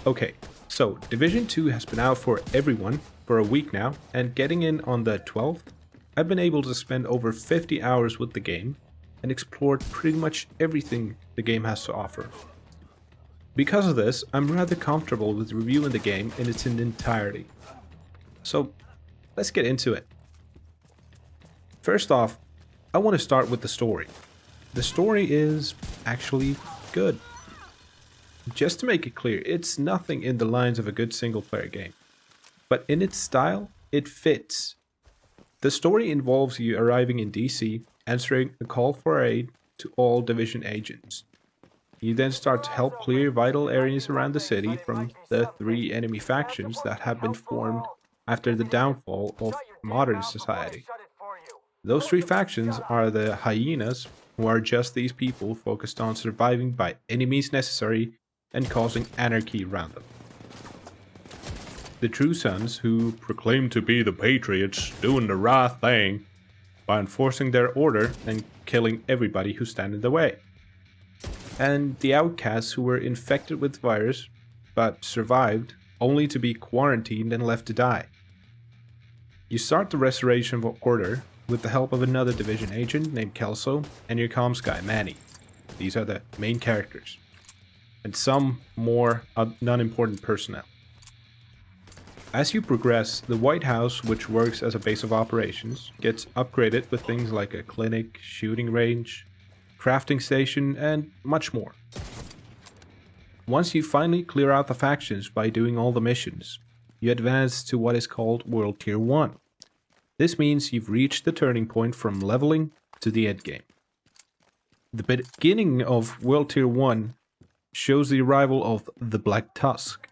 Okay, so Division 2 has been out for everyone for a week now, and getting in on the 12th, I've been able to spend over 50 hours with the game and explored pretty much everything the game has to offer. Because of this, I'm rather comfortable with reviewing the game in its entirety. So, let's get into it. First off, I want to start with the story. The story is actually good. Just to make it clear, it's nothing in the lines of a good single-player game. But in its style, it fits. The story involves you arriving in DC, answering a call for aid to all Division agents. You then start to help clear vital areas around the city from the 3 enemy factions that have been formed after the downfall of modern society. Those 3 factions are the Hyenas, who are just these people focused on surviving by any means necessary and causing anarchy around them. The True Sons, who proclaim to be the Patriots doing the right thing by enforcing their order and killing everybody who stands in the way. And the Outcasts, who were infected with the virus but survived only to be quarantined and left to die. You start the restoration of order with the help of another Division agent named Kelso and your comms guy Manny. These are the main characters, and some more non-important personnel. As you progress, the White House, which works as a base of operations, gets upgraded with things like a clinic, shooting range, crafting station, and much more. Once you finally clear out the factions by doing all the missions, you advance to what is called World Tier 1. This means you've reached the turning point from leveling to the endgame. The beginning of World Tier 1 shows the arrival of the Black Tusk,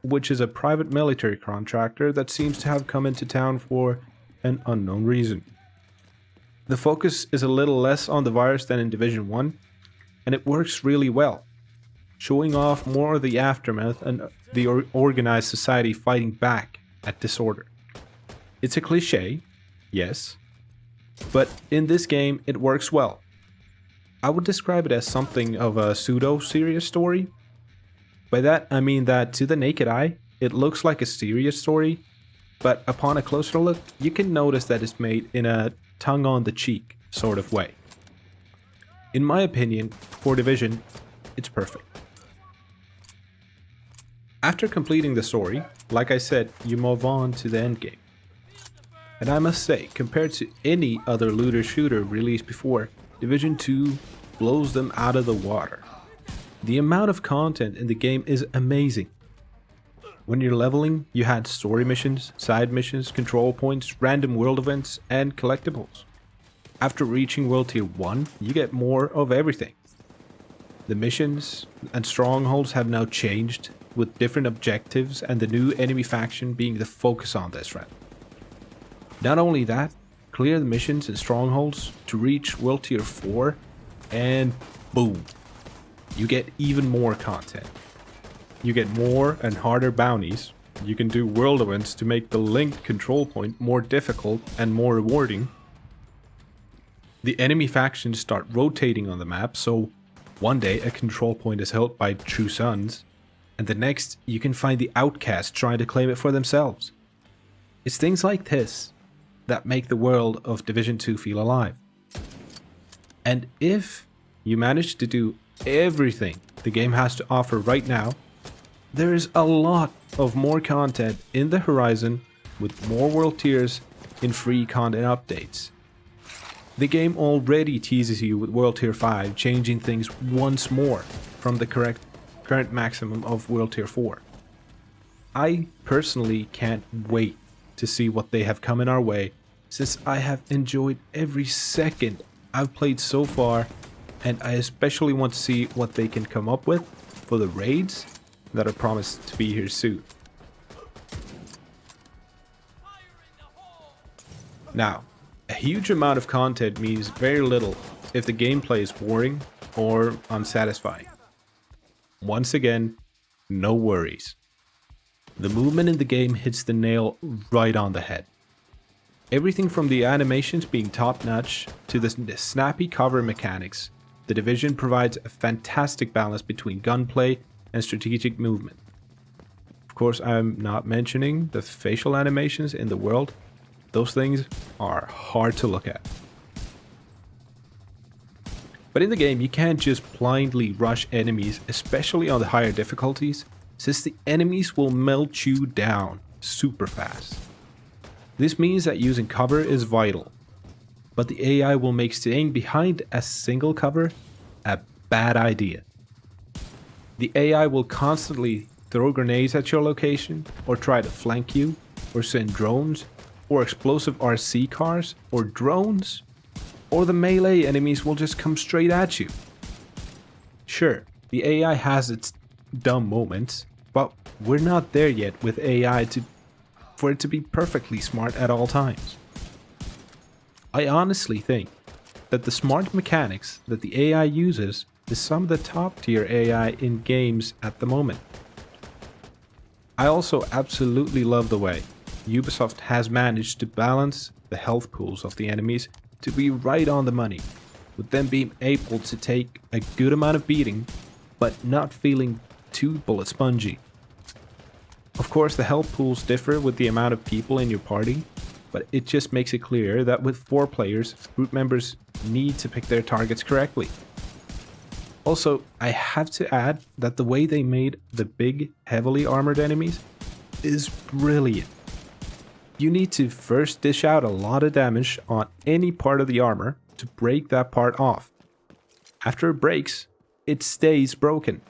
which is a private military contractor that seems to have come into town for an unknown reason. The focus is a little less on the virus than in Division 1, and it works really well, showing off more of the aftermath and the organized society fighting back at disorder. It's a cliché, yes, but in this game it works well. I would describe it as something of a pseudo-serious story. By that I mean that to the naked eye, it looks like a serious story, but upon a closer look, you can notice that it's made in a tongue-on-the-cheek sort of way. In my opinion, for Division, it's perfect. After completing the story, like I said, you move on to the endgame. And I must say, compared to any other looter shooter released before, Division 2 blows them out of the water. The amount of content in the game is amazing. When you're leveling, you had story missions, side missions, control points, random world events, and collectibles. After reaching World Tier 1, you get more of everything. The missions and strongholds have now changed, with different objectives and the new enemy faction being the focus on this round. Not only that, clear the missions and strongholds to reach World Tier 4, and boom, you get even more content. You get more and harder bounties. You can do world events to make the linked control point more difficult and more rewarding. The enemy factions start rotating on the map, so one day a control point is held by True Sons, and the next you can find the Outcasts trying to claim it for themselves. It's things like this that make the world of Division 2 feel alive. And if you manage to do everything the game has to offer right now, there is a lot of more content in the horizon, with more world tiers in free content updates. The game already teases you with World Tier 5 changing things once more from the current maximum of World Tier 4. I personally can't wait to see what they have come in our way, since I have enjoyed every second I've played so far, and I especially want to see what they can come up with for the raids that are promised to be here soon. Now, a huge amount of content means very little if the gameplay is boring or unsatisfying. Once again, no worries. The movement in the game hits the nail right on the head. Everything from the animations being top-notch to the snappy cover mechanics, the Division provides a fantastic balance between gunplay and strategic movement. course, I'm not mentioning the facial animations in the world. Those things are hard to look at. But in the game, you can't just blindly rush enemies, especially on the higher difficulties, since the enemies will melt you down super fast. This means that using cover is vital, but the AI will make staying behind a single cover a bad idea. The AI will constantly throw grenades at your location, or try to flank you, or send drones, or explosive RC cars, or drones, or the melee enemies will just come straight at you. Sure, the AI has its dumb moments, but we're not there yet with AI for it to be perfectly smart at all times. I honestly think that the smart mechanics that the AI uses is some of the top tier AI in games at the moment. I also absolutely love the way Ubisoft has managed to balance the health pools of the enemies to be right on the money, with them being able to take a good amount of beating, but not feeling too bullet spongy. Of course, the health pools differ with the amount of people in your party, but it just makes it clear that with 4 players, group members need to pick their targets correctly. Also, I have to add that the way they made the big, heavily armored enemies is brilliant. You need to first dish out a lot of damage on any part of the armor to break that part off. After it breaks, it stays broken,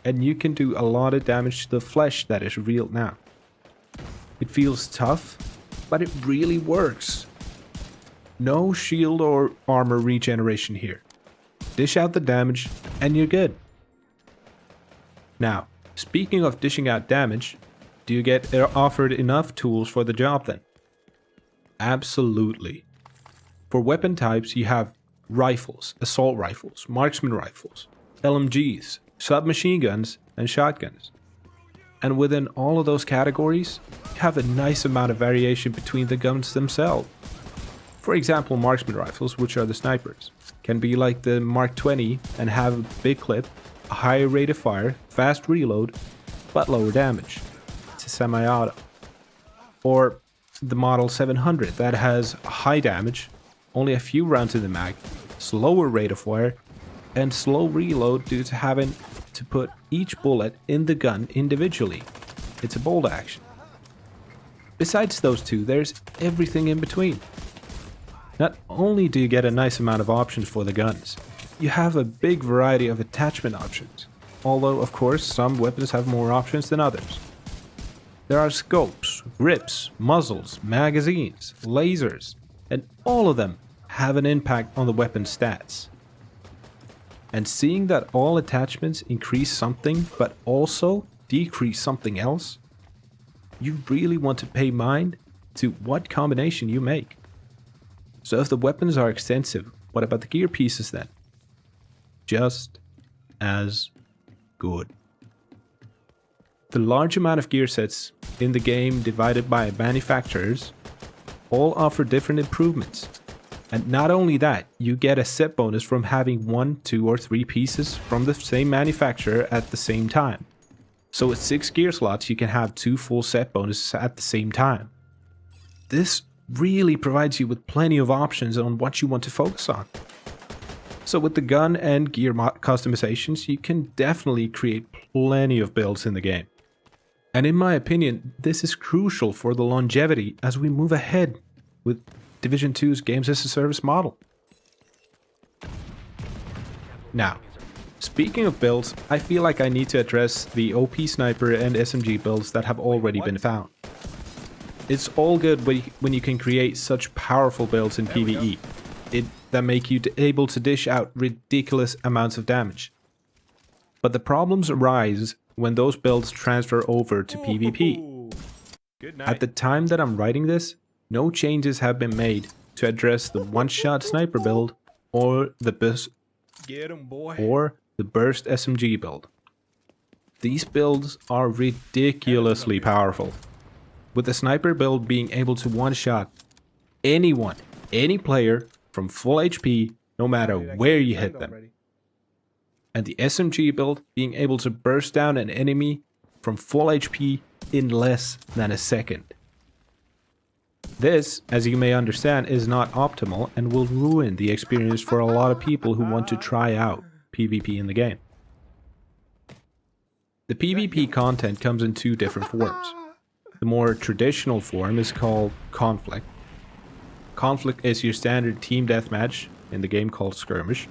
and you can do a lot of damage to the flesh that is real now. It feels tough, but it really works. No shield or armor regeneration here. Dish out the damage, and you're good. Now, speaking of dishing out damage, do you get offered enough tools for the job then? Absolutely. For weapon types, you have rifles, assault rifles, marksman rifles, LMGs, submachine guns, and shotguns. And within all of those categories, you have a nice amount of variation between the guns themselves. For example, marksman rifles, which are the snipers, can be like the Mark 20 and have a big clip, a higher rate of fire, fast reload, but lower damage. It's a semi-auto. Or the Model 700 that has high damage, only a few rounds in the mag, slower rate of fire, and slow reload due to having to put each bullet in the gun individually. It's a bolt action. Besides those two, there's everything in between. Not only do you get a nice amount of options for the guns, you have a big variety of attachment options, although of course some weapons have more options than others. There are scopes, grips, muzzles, magazines, lasers, and all of them have an impact on the weapon's stats. And seeing that all attachments increase something but also decrease something else, you really want to pay mind to what combination you make. So if the weapons are extensive, what about the gear pieces then? Just as good. The large amount of gear sets in the game divided by manufacturers all offer different improvements. And not only that, you get a set bonus from having 1, 2, or 3 pieces from the same manufacturer at the same time. So with 6 gear slots, you can have 2 full set bonuses at the same time. This really provides you with plenty of options on what you want to focus on. So with the gun and gear customizations, you can definitely create plenty of builds in the game. And in my opinion, this is crucial for the longevity as we move ahead with Division 2's Games as a Service model. Now, speaking of builds, I feel like I need to address the OP sniper and SMG builds that have already been found. It's all good when you can create such powerful builds in PvE that make you able to dish out ridiculous amounts of damage. But the problems arise when those builds transfer over to PvP. At the time that I'm writing this, no changes have been made to address the one-shot sniper build or the burst SMG build. These builds are ridiculously powerful, with the sniper build being able to one-shot anyone, any player from full HP no matter where you hit them. And the SMG build being able to burst down an enemy from full HP in less than a second. This, as you may understand, is not optimal and will ruin the experience for a lot of people who want to try out PvP in the game. The PvP content comes in two different forms. The more traditional form is called Conflict. Conflict is your standard team deathmatch in the game called Skirmish,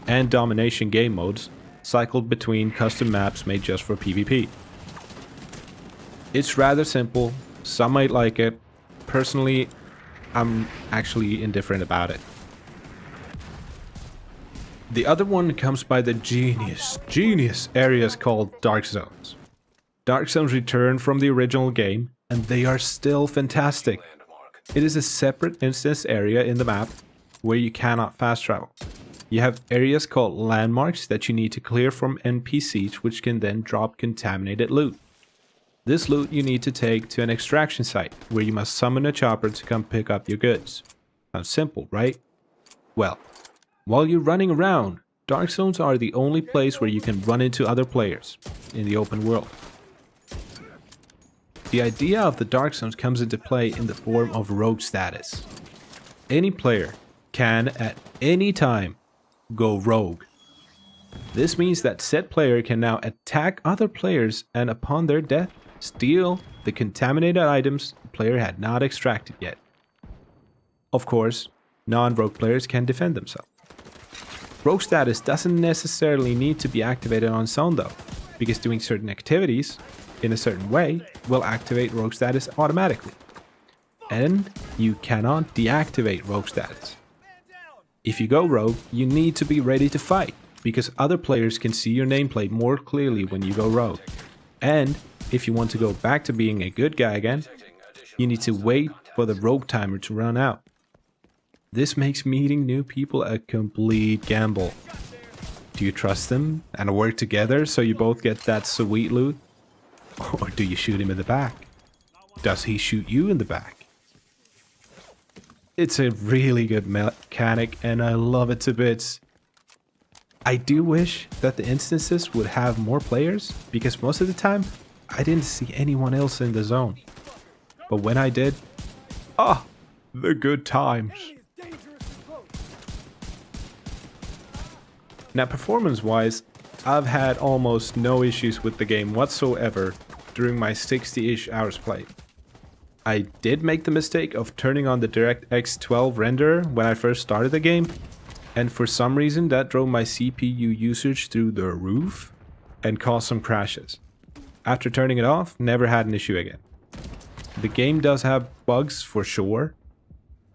and domination game modes cycled between custom maps made just for PvP. It's rather simple, some might like it. Personally, I'm actually indifferent about it. The other one comes by the genius areas called Dark Zones. Dark Zones returned from the original game, and they are still fantastic. It is a separate instance area in the map where you cannot fast travel. You have areas called landmarks that you need to clear from NPCs, which can then drop contaminated loot. This loot you need to take to an extraction site, where you must summon a chopper to come pick up your goods. Sounds simple, right? Well, while you're running around, Dark Zones are the only place where you can run into other players in the open world. The idea of the Dark Zones comes into play in the form of rogue status. Any player can, at any time, go rogue. This means that said player can now attack other players and upon their death, steal the contaminated items the player had not extracted yet. Of course, non-rogue players can defend themselves. Rogue status doesn't necessarily need to be activated on its own though, because doing certain activities in a certain way will activate rogue status automatically. And you cannot deactivate rogue status. If you go rogue, you need to be ready to fight, because other players can see your nameplate more clearly when you go rogue. And if you want to go back to being a good guy again, you need to wait for the rogue timer to run out. This makes meeting new people a complete gamble. Do you trust them and work together so you both get that sweet loot? Or do you shoot him in the back? Does he shoot you in the back? It's a really good mechanic and I love it to bits. I do wish that the instances would have more players, because most of the time I didn't see anyone else in the zone. But when I did, the good times. Now, performance-wise, I've had almost no issues with the game whatsoever during my 60-ish hours played. I did make the mistake of turning on the DirectX 12 renderer when I first started the game, and for some reason that drove my CPU usage through the roof and caused some crashes. After turning it off, never had an issue again. The game does have bugs for sure,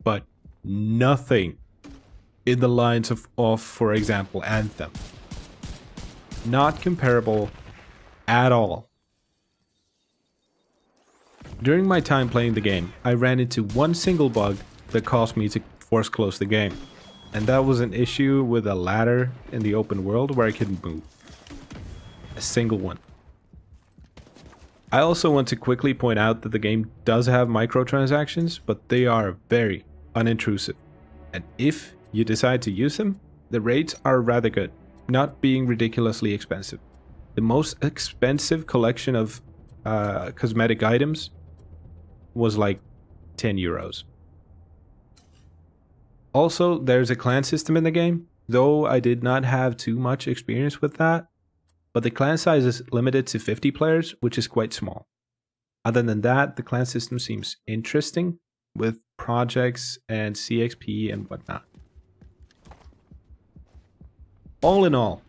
but nothing in the lines of, for example, Anthem. Not comparable at all. During my time playing the game, I ran into one single bug that caused me to force close the game. And that was an issue with a ladder in the open world where I couldn't move. A single one. I also want to quickly point out that the game does have microtransactions, but they are very unintrusive. And if you decide to use them, the rates are rather good, not being ridiculously expensive. The most expensive collection of cosmetic items was like 10 euros. Also, there's a clan system in the game, though I did not have too much experience with that, but the clan size is limited to 50 players, which is quite small. Other than that, the clan system seems interesting, with projects and CXP and whatnot. All in all,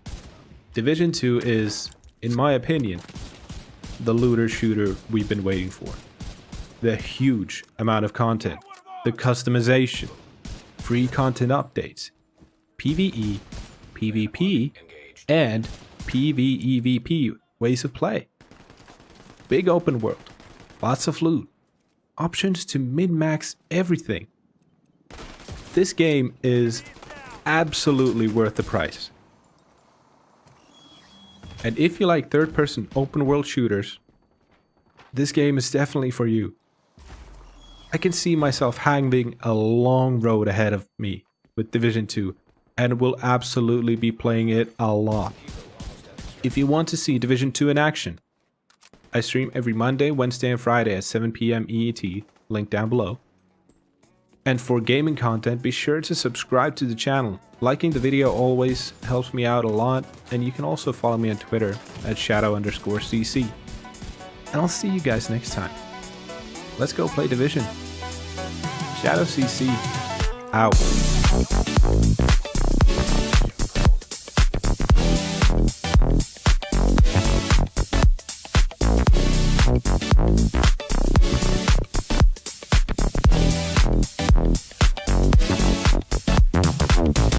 Division 2 is, in my opinion, the looter shooter we've been waiting for. The huge amount of content, the customization, free content updates, PvE, PvP, and PvEVP ways of play. Big open world, lots of loot, options to min-max everything. This game is absolutely worth the price. And if you like third-person open-world shooters, this game is definitely for you. I can see myself having a long road ahead of me with Division 2, and will absolutely be playing it a lot. If you want to see Division 2 in action, I stream every Monday, Wednesday, and Friday at 7 PM EET, link down below. And for gaming content, be sure to subscribe to the channel. Liking the video always helps me out a lot, and you can also follow me on Twitter at shadow_cc. And I'll see you guys next time. Let's go play Division. Shadow CC out.